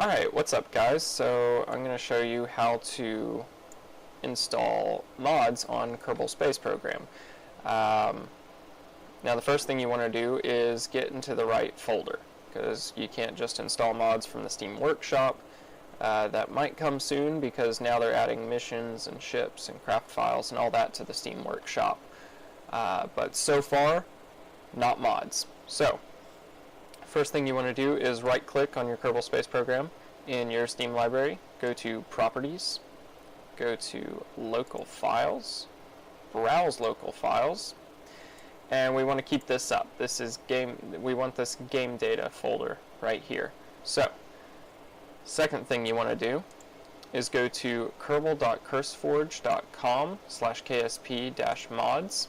Alright, what's up guys? So I'm going to show you how to install mods on Kerbal Space Program. Now the first thing you want to do is get into the right folder, because you can't just install mods from the Steam Workshop. That might come soon because now they're adding missions and ships and craft files and all that to the Steam Workshop. But so far, not mods. So first thing you want to do is right click on your Kerbal Space Program in your Steam library, go to Properties, go to Local Files, Browse Local Files, and we want to keep this up. This is we want this game data folder right here. So second thing you want to do is go to kerbal.curseforge.com/ksp-mods,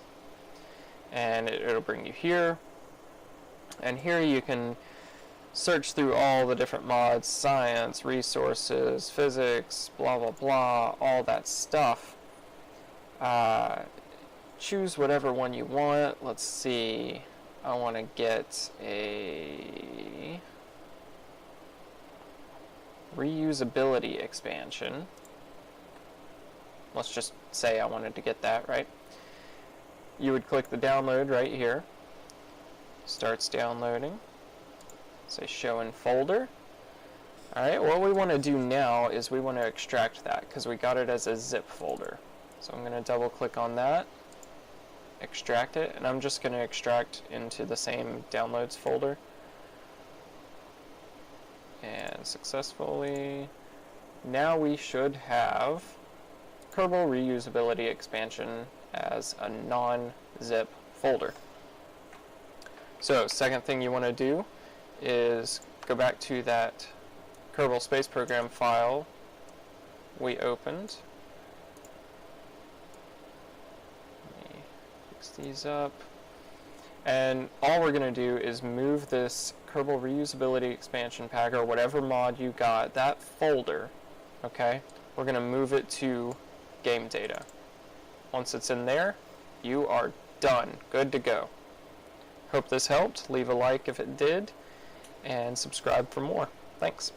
and it'll bring you here. And here you can search through all the different mods, science, resources, physics, blah blah blah, all that stuff. Choose whatever one you want. Let's see, I want to get a reusability expansion. Let's just say I wanted to get that, right? You would click the download right here. Starts downloading. Say show in folder. Alright, what we want to do now is we want to extract that because we got it as a zip folder. So I'm going to double click on that, extract it, and I'm just going to extract into the same downloads folder. And successfully. Now we should have Kerbal Reusability Expansion as a non-zip folder. So second thing you want to do is go back to that Kerbal Space Program file we opened. Let me fix these up. And all we're going to do is move this Kerbal Reusability Expansion Pack, or whatever mod you got, that folder, okay? We're going to move it to game data. Once it's in there, you are done. Good to go. Hope this helped. Leave a like if it did, and subscribe for more. Thanks.